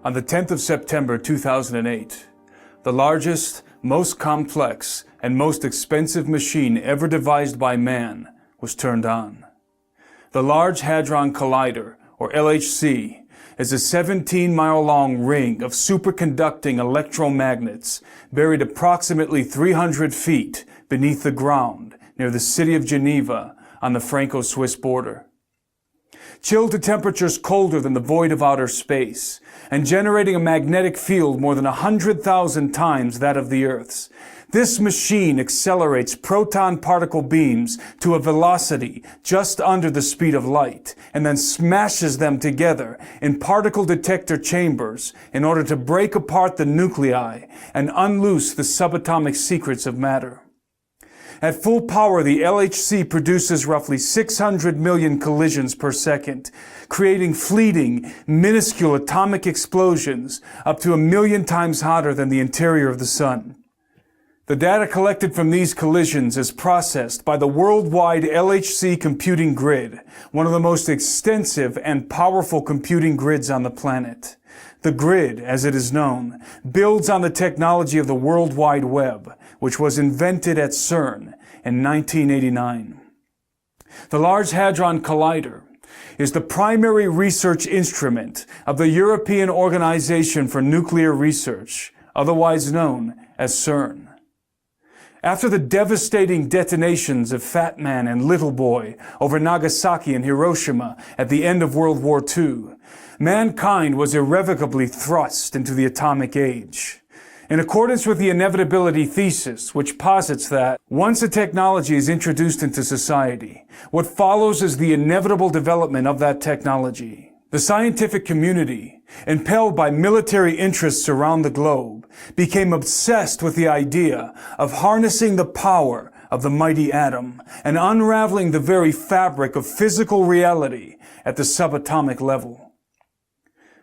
On the 10th of September 2008, the largest, most complex, and most expensive machine ever devised by man was turned on. The Large Hadron Collider, or LHC, is a 17-mile-long ring of superconducting electromagnets buried approximately 300 feet beneath the ground near the city of Geneva on the Franco-Swiss border. Chilled to temperatures colder than the void of outer space, and generating a magnetic field more than 100,000 times that of the Earth's, this machine accelerates proton particle beams to a velocity just under the speed of light, and then smashes them together in particle detector chambers in order to break apart the nuclei and unloose the subatomic secrets of matter. At full power, the LHC produces roughly 600 million collisions per second, creating fleeting, minuscule atomic explosions up to 1 million times hotter than the interior of the Sun. The data collected from these collisions is processed by the worldwide LHC computing grid, one of the most extensive and powerful computing grids on the planet. The grid, as it is known, builds on the technology of the World Wide Web, which was invented at Cern in 1989. The Large Hadron Collider is the primary research instrument of the European Organization for Nuclear Research, otherwise known as Cern. After the devastating detonations of Fat Man and Little Boy over Nagasaki and Hiroshima at the end of World War II, mankind was irrevocably thrust into the atomic age. In accordance with the inevitability thesis, which posits that once a technology is introduced into society, what follows is the inevitable development of that technology. The scientific community, impelled by military interests around the globe, became obsessed with the idea of harnessing the power of the mighty atom and unraveling the very fabric of physical reality at the subatomic level.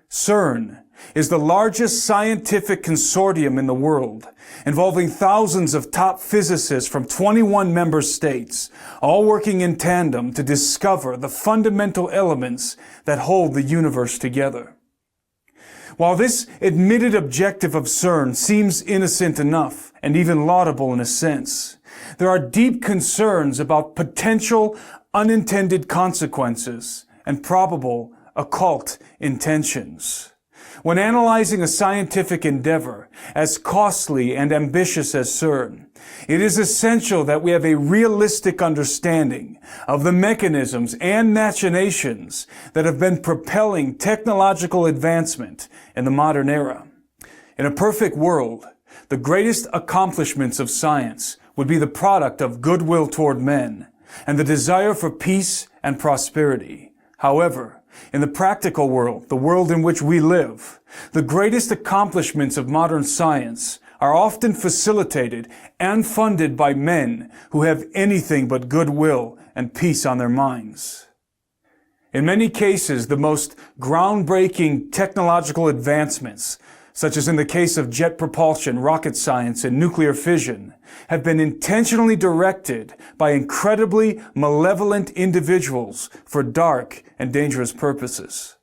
Cern is the largest scientific consortium in the world, involving thousands of top physicists from 21 member states, all working in tandem to discover the fundamental elements that hold the universe together. While this admitted objective of Cern seems innocent enough, and even laudable in a sense, there are deep concerns about potential unintended consequences and probable occult intentions. When analyzing a scientific endeavor as costly and ambitious as Cern, it is essential that we have a realistic understanding of the mechanisms and machinations that have been propelling technological advancement in the modern era. In a perfect world, the greatest accomplishments of science would be the product of goodwill toward men and the desire for peace and prosperity. However, in the practical world, the world in which we live, the greatest accomplishments of modern science are often facilitated and funded by men who have anything but goodwill and peace on their minds. In many cases, the most groundbreaking technological advancements, such as in the case of jet propulsion, rocket science, and nuclear fission, have been intentionally directed by incredibly malevolent individuals for dark and dangerous purposes.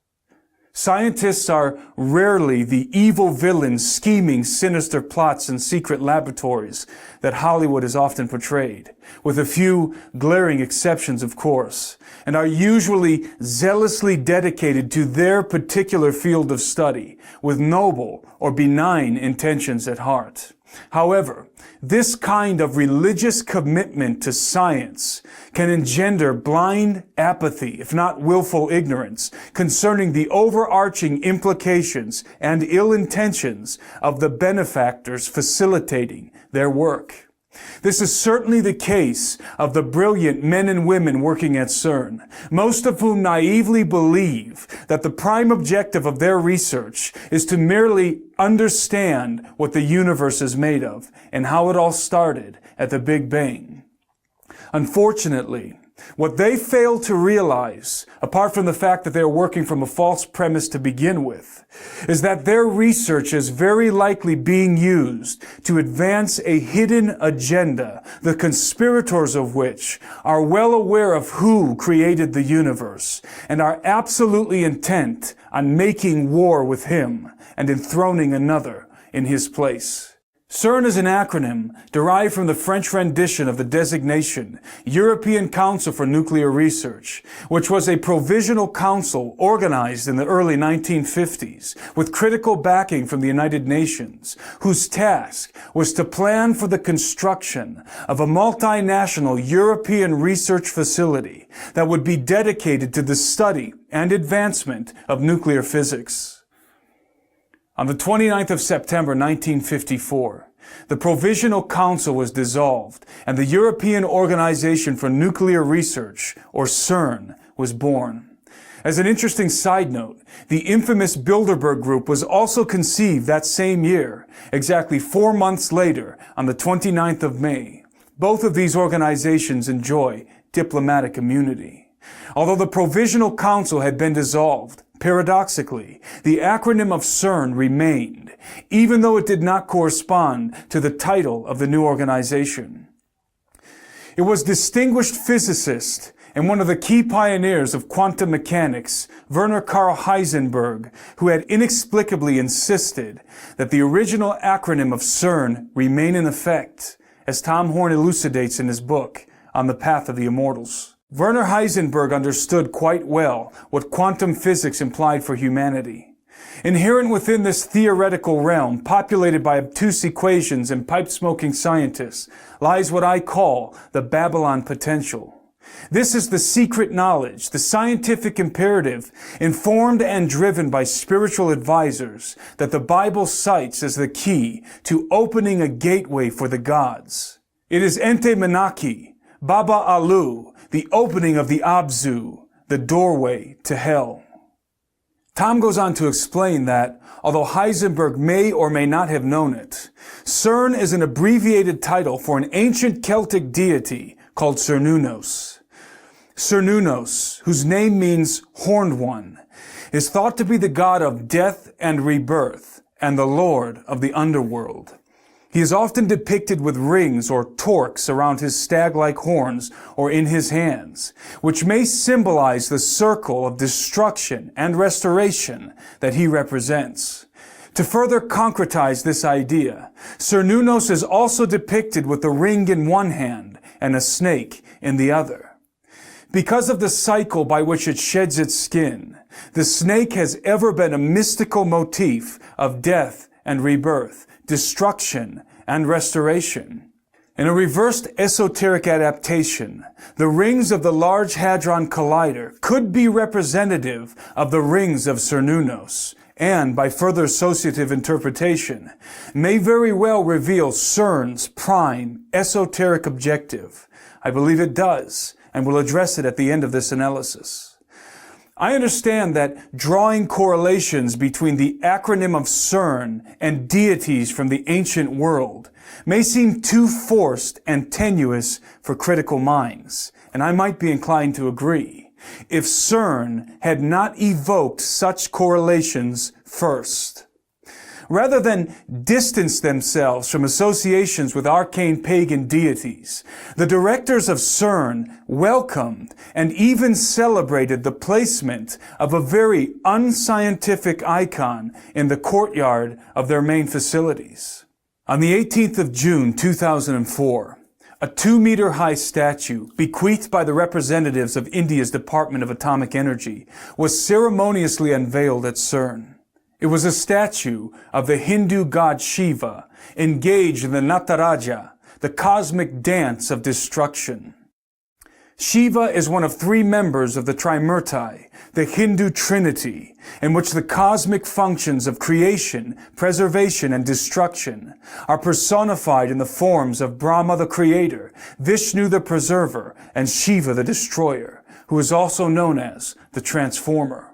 Scientists are rarely the evil villains scheming sinister plots in secret laboratories that Hollywood has often portrayed, with a few glaring exceptions, of course, and are usually zealously dedicated to their particular field of study, with noble or benign intentions at heart. However, this kind of religious commitment to science can engender blind apathy, if not willful ignorance, concerning the overarching implications and ill intentions of the benefactors facilitating their work. This is certainly the case of the brilliant men and women working at Cern, most of whom naively believe that the prime objective of their research is to merely understand what the universe is made of and how it all started at the Big Bang. Unfortunately, What they fail to realize, apart from the fact that they are working from a false premise to begin with, is that their research is very likely being used to advance a hidden agenda, the conspirators of which are well aware of who created the universe and are absolutely intent on making war with him and enthroning another in his place. CERN is an acronym derived from the French rendition of the designation European Council for Nuclear Research, which was a provisional council organized in the early 1950s with critical backing from the United Nations, whose task was to plan for the construction of a multinational European research facility that would be dedicated to the study and advancement of nuclear physics. On the 29th of September 1954, the Provisional Council was dissolved and the European Organization for Nuclear Research, or CERN, was born. As an interesting side note, the infamous Bilderberg Group was also conceived that same year, exactly 4 months later, on the 29th of May. Both of these organizations enjoy diplomatic immunity. Although the Provisional Council had been dissolved, paradoxically, the acronym of CERN remained, even though it did not correspond to the title of the new organization. It was distinguished physicist and one of the key pioneers of quantum mechanics, Werner Karl Heisenberg, who had inexplicably insisted that the original acronym of CERN remain in effect, as Tom Horn elucidates in his book, On the Path of the Immortals. Werner Heisenberg understood quite well what quantum physics implied for humanity. Inherent within this theoretical realm, populated by obtuse equations and pipe-smoking scientists, lies what I call the Babylon potential. This is the secret knowledge, the scientific imperative, informed and driven by spiritual advisors, that the Bible cites as the key to opening a gateway for the gods. It is Ente Menaki, Baba Alu, the opening of the Abzu, the doorway to hell. Tom goes on to explain that, although Heisenberg may or may not have known it, CERN is an abbreviated title for an ancient Celtic deity called Cernunnos. Cernunnos, whose name means horned one, is thought to be the god of death and rebirth and the lord of the underworld. He is often depicted with rings or torques around his stag-like horns or in his hands, which may symbolize the circle of destruction and restoration that he represents. To further concretize this idea, Cernunnos is also depicted with a ring in one hand and a snake in the other. Because of the cycle by which it sheds its skin, the snake has ever been a mystical motif of death and rebirth, destruction and restoration. In a reversed esoteric adaptation, the rings of the Large Hadron Collider could be representative of the rings of Cernunnos, and, by further associative interpretation, may very well reveal CERN's prime esoteric objective. I believe it does, and will address it at the end of this analysis. I understand that drawing correlations between the acronym of CERN and deities from the ancient world may seem too forced and tenuous for critical minds, and I might be inclined to agree, if CERN had not evoked such correlations first. Rather than distance themselves from associations with arcane pagan deities, the directors of CERN welcomed and even celebrated the placement of a very unscientific icon in the courtyard of their main facilities. On the 18th of June 2004, a 2-meter-high statue, bequeathed by the representatives of India's Department of Atomic Energy, was ceremoniously unveiled at CERN. It was a statue of the Hindu god Shiva, engaged in the Nataraja, the cosmic dance of destruction. Shiva is one of 3 members of the Trimurti, the Hindu Trinity, in which the cosmic functions of creation, preservation, and destruction are personified in the forms of Brahma the Creator, Vishnu the Preserver, and Shiva the Destroyer, who is also known as the Transformer.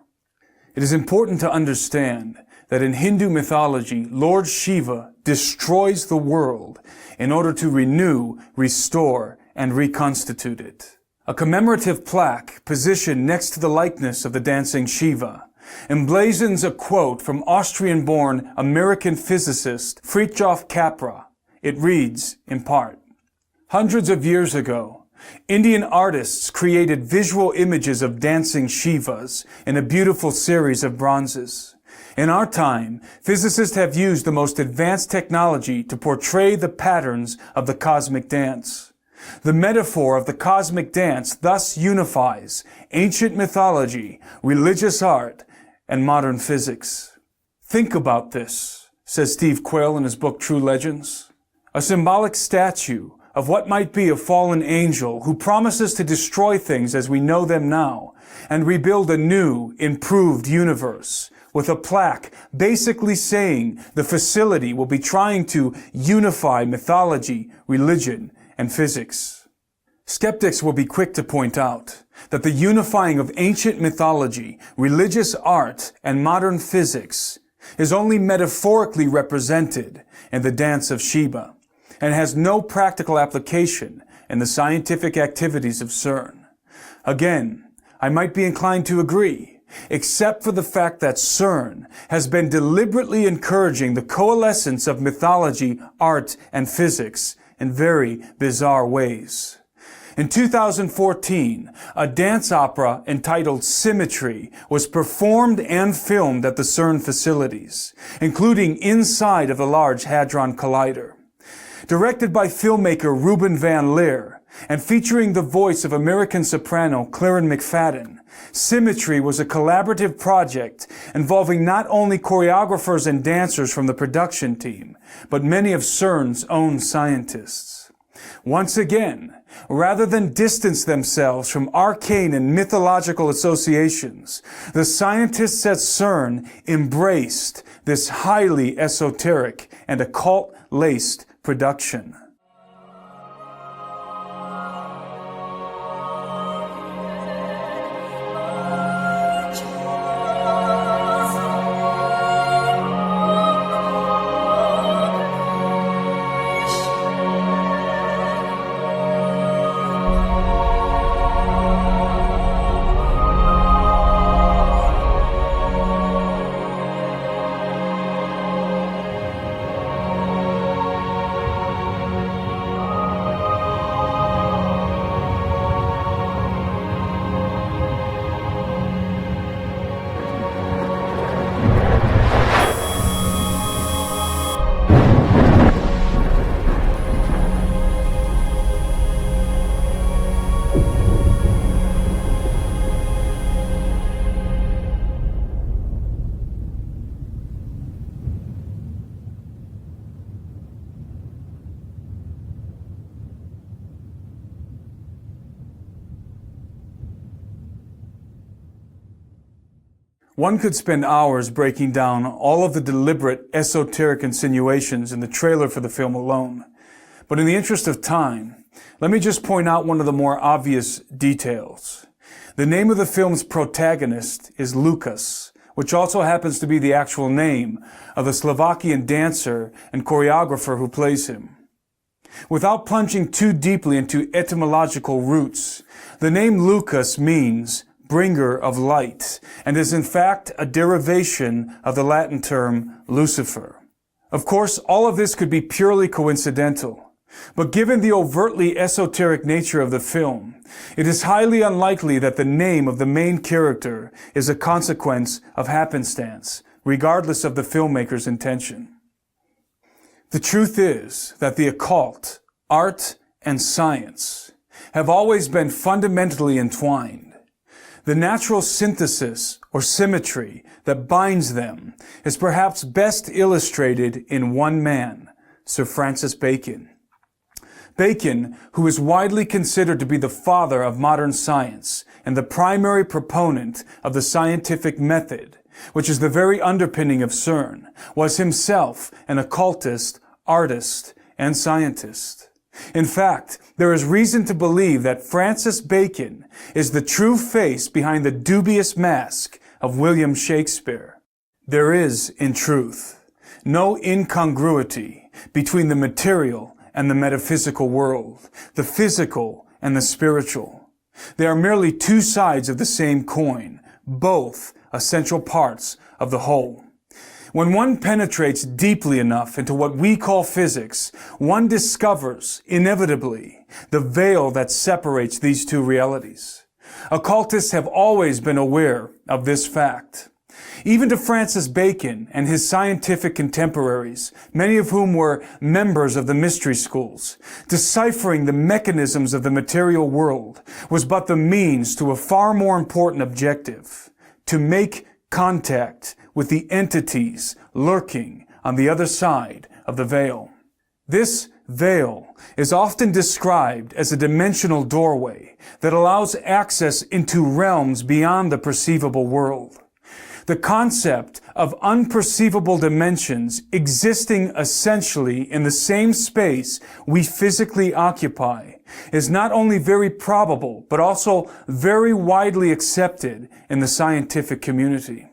It is important to understand that in Hindu mythology, Lord Shiva destroys the world in order to renew, restore, and reconstitute it. A commemorative plaque positioned next to the likeness of the dancing Shiva emblazons a quote from Austrian-born American physicist Fritjof Capra. It reads, in part, "Hundreds of years ago, Indian artists created visual images of dancing Shivas in a beautiful series of bronzes. In our time, physicists have used the most advanced technology to portray the patterns of the cosmic dance. The metaphor of the cosmic dance thus unifies ancient mythology, religious art, and modern physics." Think about this, says Steve Quayle in his book True Legends. A symbolic statue of what might be a fallen angel who promises to destroy things as we know them now and rebuild a new, improved universe, with a plaque basically saying the facility will be trying to unify mythology, religion, and physics. Skeptics will be quick to point out that the unifying of ancient mythology, religious art, and modern physics is only metaphorically represented in the dance of Shiva and has no practical application in the scientific activities of Cern. Again, I might be inclined to agree, except for the fact that Cern has been deliberately encouraging the coalescence of mythology, art, and physics in very bizarre ways. In 2014, a dance opera entitled Symmetry was performed and filmed at the Cern facilities, including inside of the Large Hadron Collider. Directed by filmmaker Ruben Van Leer and featuring the voice of American soprano Claren McFadden, Symmetry was a collaborative project involving not only choreographers and dancers from the production team, but many of Cern's own scientists. Once again, rather than distance themselves from arcane and mythological associations, the scientists at Cern embraced this highly esoteric and occult-laced production. One could spend hours breaking down all of the deliberate esoteric insinuations in the trailer for the film alone. But in the interest of time, let me just point out one of the more obvious details. The name of the film's protagonist is Lucas, which also happens to be the actual name of the Slovakian dancer and choreographer who plays him. Without plunging too deeply into etymological roots, the name Lucas means bringer of light, and is in fact a derivation of the Latin term Lucifer. Of course, all of this could be purely coincidental, but given the overtly esoteric nature of the film, it is highly unlikely that the name of the main character is a consequence of happenstance, regardless of the filmmaker's intention. The truth is that the occult, art, and science have always been fundamentally entwined. The natural synthesis or symmetry that binds them is perhaps best illustrated in one man, Sir Francis Bacon. Bacon, who is widely considered to be the father of modern science and the primary proponent of the scientific method, which is the very underpinning of Cern, was himself an occultist, artist, and scientist. In fact, there is reason to believe that Francis Bacon is the true face behind the dubious mask of William Shakespeare. There is, in truth, no incongruity between the material and the metaphysical world, the physical and the spiritual. They are merely two sides of the same coin, both essential parts of the whole. When one penetrates deeply enough into what we call physics, one discovers, inevitably, the veil that separates these two realities. Occultists have always been aware of this fact. Even to Francis Bacon and his scientific contemporaries, many of whom were members of the mystery schools, deciphering the mechanisms of the material world was but the means to a far more important objective: to make contact with the entities lurking on the other side of the veil. This veil is often described as a dimensional doorway that allows access into realms beyond the perceivable world. The concept of unperceivable dimensions existing essentially in the same space we physically occupy is not only very probable, but also very widely accepted in the scientific community.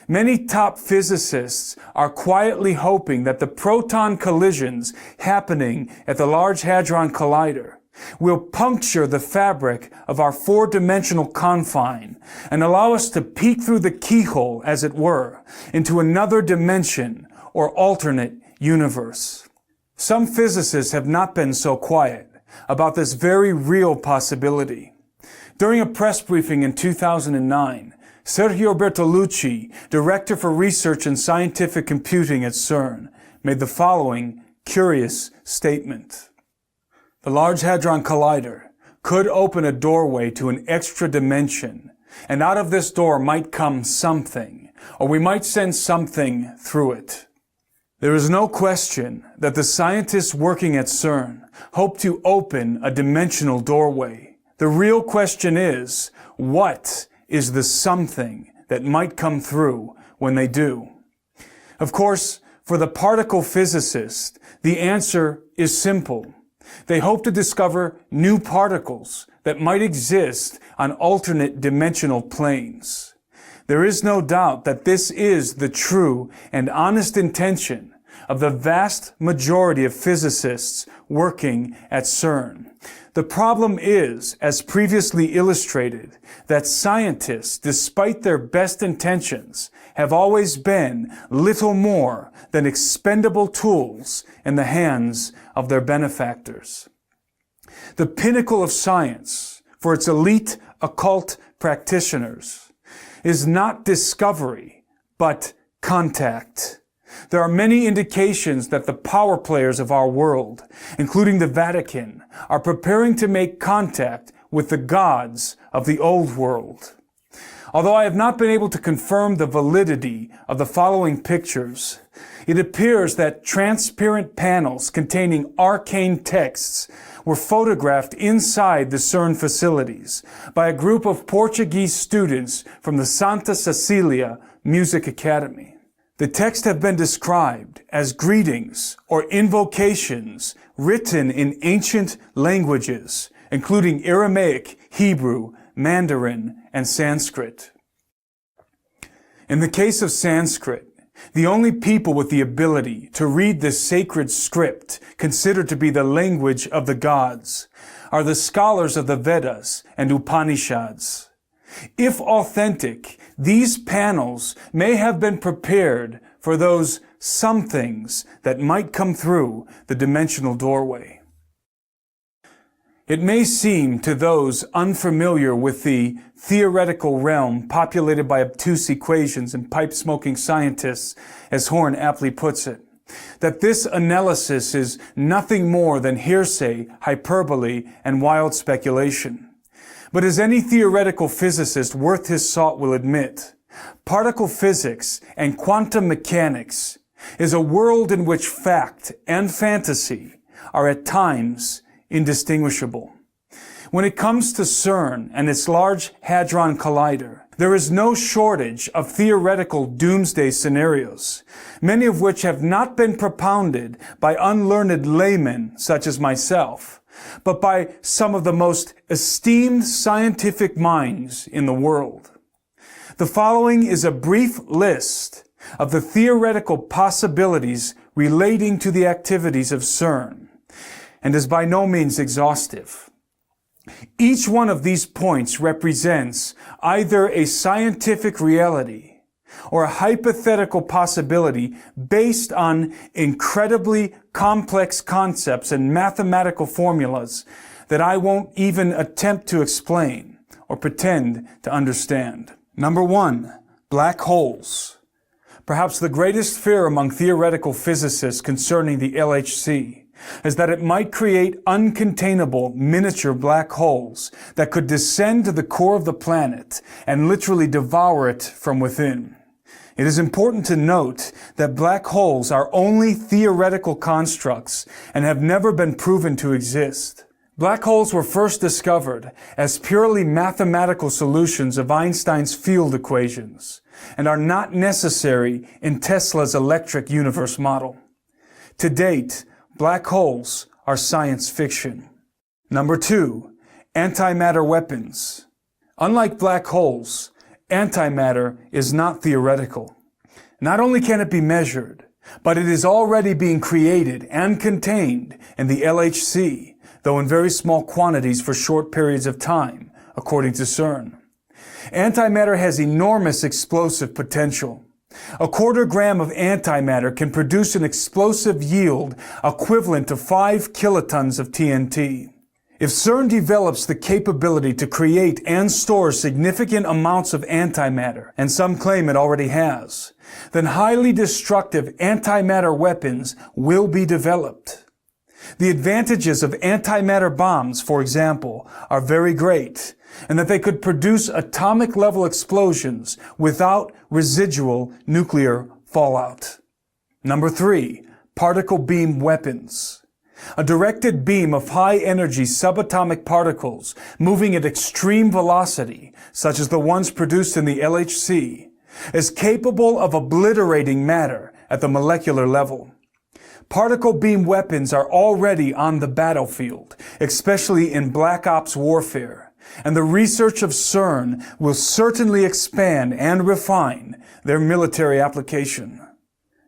Many top physicists are quietly hoping that the proton collisions happening at the Large Hadron Collider will puncture the fabric of our four-dimensional confine and allow us to peek through the keyhole, as it were, into another dimension or alternate universe. Some physicists have not been so quiet about this very real possibility. During a press briefing in 2009, Sergio Bertolucci, Director for Research and Scientific Computing at Cern, made the following curious statement. The Large Hadron Collider could open a doorway to an extra dimension, and out of this door might come something, or we might send something through it. There is no question that the scientists working at CERN hope to open a dimensional doorway. The real question is, what is the something that might come through when they do? Of course, for the particle physicist, the answer is simple. They hope to discover new particles that might exist on alternate dimensional planes. There is no doubt that this is the true and honest intention of the vast majority of physicists working at CERN. The problem is, as previously illustrated, that scientists, despite their best intentions, have always been little more than expendable tools in the hands of their benefactors. The pinnacle of science, for its elite occult practitioners, is not discovery, but contact. There are many indications that the power players of our world, including the Vatican, are preparing to make contact with the gods of the old world. Although I have not been able to confirm the validity of the following pictures, it appears that transparent panels containing arcane texts were photographed inside the CERN facilities by a group of Portuguese students from the Santa Cecília Music Academy. The texts have been described as greetings or invocations written in ancient languages, including Aramaic, Hebrew, Mandarin, and Sanskrit. In the case of Sanskrit, the only people with the ability to read this sacred script, considered to be the language of the gods, are the scholars of the Vedas and Upanishads. If authentic, these panels may have been prepared for those somethings that might come through the dimensional doorway. It may seem to those unfamiliar with the theoretical realm populated by obtuse equations and pipe-smoking scientists, as Horn aptly puts it, that this analysis is nothing more than hearsay, hyperbole, and wild speculation. But as any theoretical physicist worth his salt will admit, particle physics and quantum mechanics is a world in which fact and fantasy are at times indistinguishable. When it comes to CERN and its Large Hadron Collider, there is no shortage of theoretical doomsday scenarios, many of which have not been propounded by unlearned laymen such as myself, but by some of the most esteemed scientific minds in the world. The following is a brief list of the theoretical possibilities relating to the activities of CERN, and is by no means exhaustive. Each one of these points represents either a scientific reality or a hypothetical possibility based on incredibly complex concepts and mathematical formulas that I won't even attempt to explain or pretend to understand. Number 1, black holes. Perhaps the greatest fear among theoretical physicists concerning the LHC is that it might create uncontainable miniature black holes that could descend to the core of the planet and literally devour it from within. It is important to note that black holes are only theoretical constructs and have never been proven to exist. Black holes were first discovered as purely mathematical solutions of Einstein's field equations and are not necessary in Tesla's electric universe model. To date, black holes are science fiction. Number 2, antimatter weapons. Unlike black holes, antimatter is not theoretical. Not only can it be measured, but it is already being created and contained in the LHC, though in very small quantities for short periods of time, according to Cern. Antimatter has enormous explosive potential. A quarter gram of antimatter can produce an explosive yield equivalent to 5 kilotons of TNT. If Cern develops the capability to create and store significant amounts of antimatter, and some claim it already has, then highly destructive antimatter weapons will be developed. The advantages of antimatter bombs, for example, are very great, and that they could produce atomic-level explosions without residual nuclear fallout. Number 3, particle beam weapons. A directed beam of high-energy subatomic particles moving at extreme velocity, such as the ones produced in the LHC, is capable of obliterating matter at the molecular level. Particle beam weapons are already on the battlefield, especially in black ops warfare, and the research of Cern will certainly expand and refine their military application.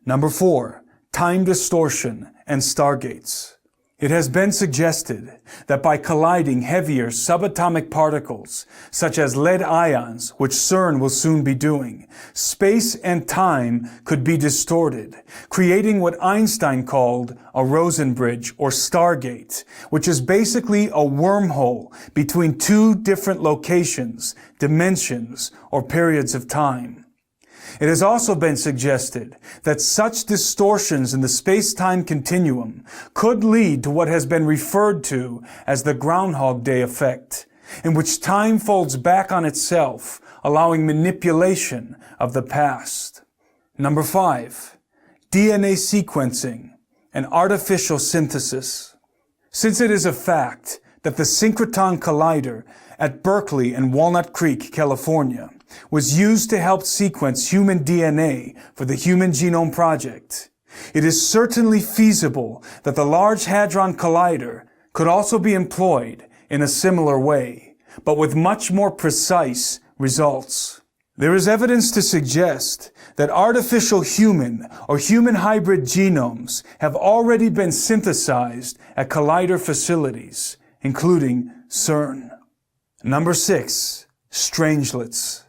Number 4, time distortion and stargates. It has been suggested that by colliding heavier subatomic particles, such as lead ions, which Cern will soon be doing, space and time could be distorted, creating what Einstein called a Rosen bridge or stargate, which is basically a wormhole between two different locations, dimensions, or periods of time. It has also been suggested that such distortions in the space-time continuum could lead to what has been referred to as the Groundhog Day effect, in which time folds back on itself, allowing manipulation of the past. Number 5, DNA sequencing and artificial synthesis. Since it is a fact that the synchrotron collider at Berkeley and Walnut Creek, California, was used to help sequence human DNA for the Human Genome Project, it is certainly feasible that the Large Hadron Collider could also be employed in a similar way, but with much more precise results. There is evidence to suggest that artificial human or human hybrid genomes have already been synthesized at collider facilities, including Cern. Number 6, strangelets.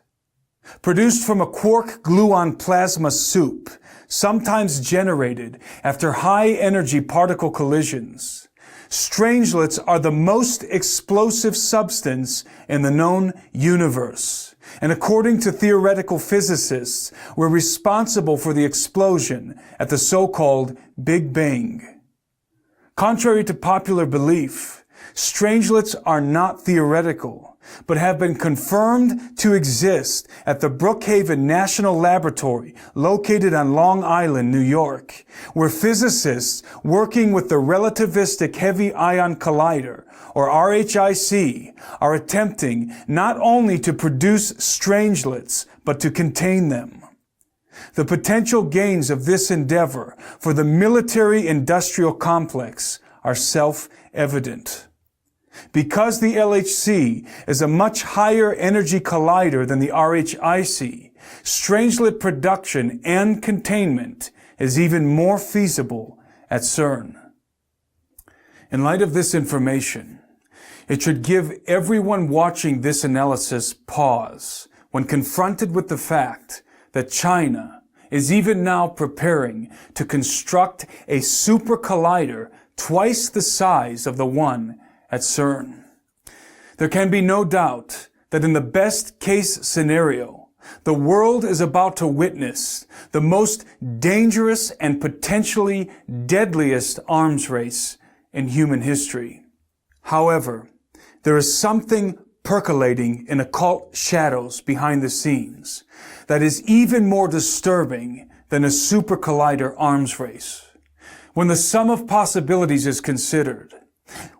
Produced from a quark gluon plasma soup, sometimes generated after high-energy particle collisions, strangelets are the most explosive substance in the known universe, and according to theoretical physicists, were responsible for the explosion at the so-called Big Bang. Contrary to popular belief, strangelets are not theoretical, but have been confirmed to exist at the Brookhaven National Laboratory located on Long Island, New York, where physicists working with the Relativistic Heavy Ion Collider, or RHIC, are attempting not only to produce strangelets, but to contain them. The potential gains of this endeavor for the military-industrial complex are self-evident. Because the LHC is a much higher energy collider than the RHIC, strangelet production and containment is even more feasible at Cern. In light of this information, It should give everyone watching this analysis pause when confronted with the fact that China is even now preparing to construct a super collider twice the size of the one at Cern. There can be no doubt that in the best case scenario, the world is about to witness the most dangerous and potentially deadliest arms race in human history. However, there is something percolating in occult shadows behind the scenes that is even more disturbing than a super collider arms race. When the sum of possibilities is considered,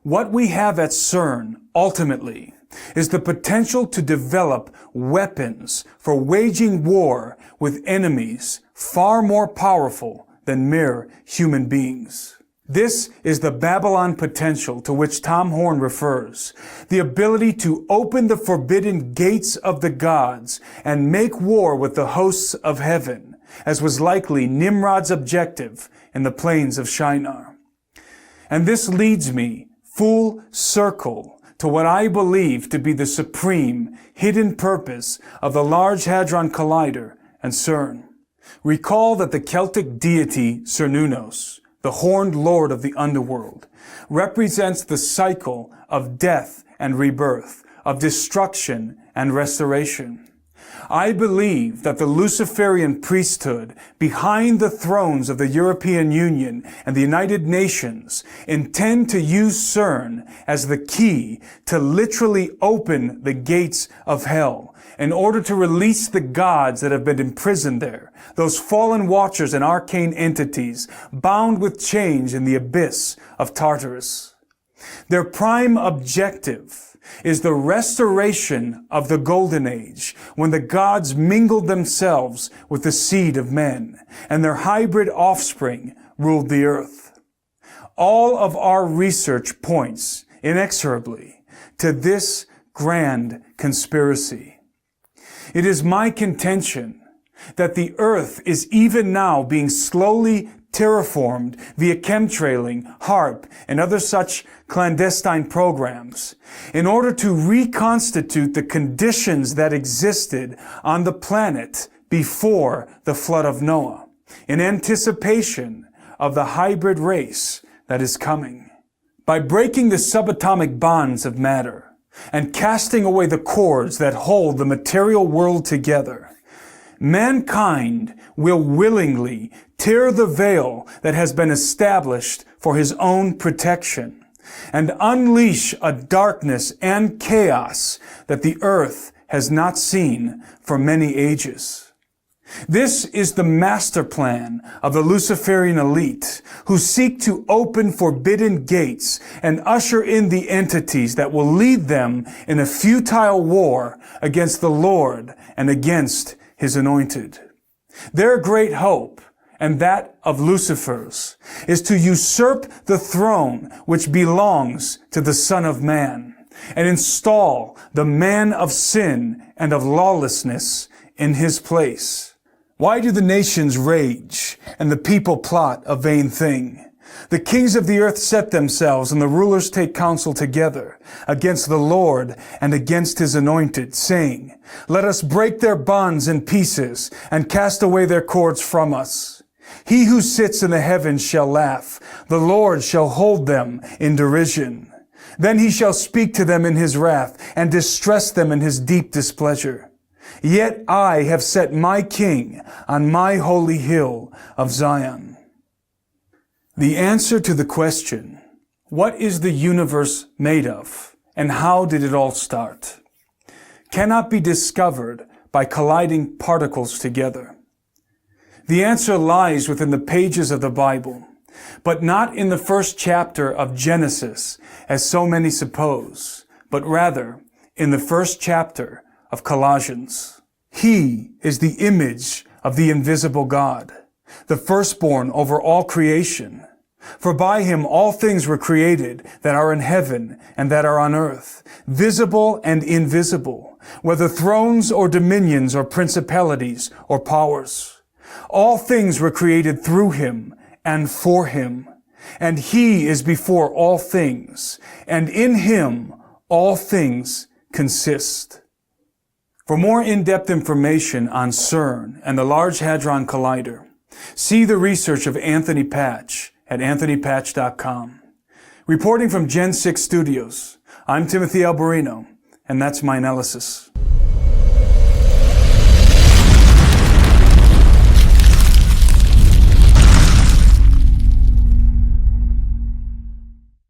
what we have at Cern ultimately is the potential to develop weapons for waging war with enemies far more powerful than mere human beings. This is the Babylon potential to which Tom Horn refers, the ability to open the forbidden gates of the gods and make war with the hosts of heaven, as was likely Nimrod's objective in the plains of Shinar. And this leads me full circle to what I believe to be the supreme hidden purpose of the Large Hadron Collider and Cern. Recall that the Celtic deity Cernunnos, the horned lord of the underworld, represents the cycle of death and rebirth, of destruction and restoration. I believe that the Luciferian priesthood behind the thrones of the European Union and the United Nations intend to use Cern as the key to literally open the gates of hell in order to release the gods that have been imprisoned there, those fallen watchers and arcane entities bound with chains in the abyss of Tartarus. Their prime objective is the restoration of the Golden Age, when the gods mingled themselves with the seed of men, and their hybrid offspring ruled the earth. All of our research points inexorably to this grand conspiracy. It is my contention that the earth is even now being slowly terraformed via chemtrailing, HAARP, and other such clandestine programs in order to reconstitute the conditions that existed on the planet before the flood of Noah, in anticipation of the hybrid race that is coming. By breaking the subatomic bonds of matter and casting away the cords that hold the material world together, mankind will willingly tear the veil that has been established for his own protection and unleash a darkness and chaos that the earth has not seen for many ages. This is the master plan of the Luciferian elite, who seek to open forbidden gates and usher in the entities that will lead them in a futile war against the Lord and against His anointed. Their great hope, and that of Lucifer's, is to usurp the throne which belongs to the Son of Man, and install the man of sin and of lawlessness in his place. Why do the nations rage and the people plot a vain thing? The kings of the earth set themselves, and the rulers take counsel together against the Lord and against His anointed, saying, "Let us break their bonds in pieces and cast away their cords from us. He who sits in the heavens shall laugh. The Lord shall hold them in derision. Then He shall speak to them in His wrath and distress them in His deep displeasure. Yet I have set my King on my holy hill of Zion." The answer to the question, what is the universe made of, and how did it all start, cannot be discovered by colliding particles together. The answer lies within the pages of the Bible, but not in the first chapter of Genesis, as so many suppose, but rather in the first chapter of Colossians. He is the image of the invisible God, the firstborn over all creation. For by Him all things were created that are in heaven and that are on earth, visible and invisible, whether thrones or dominions or principalities or powers. All things were created through Him and for Him, and He is before all things, and in Him all things consist. For more in-depth information on CERN and the Large Hadron Collider, see the research of Anthony Patch at anthonypatch.com. Reporting from Gen 6 Studios, I'm Timothy Alberino, and that's my analysis.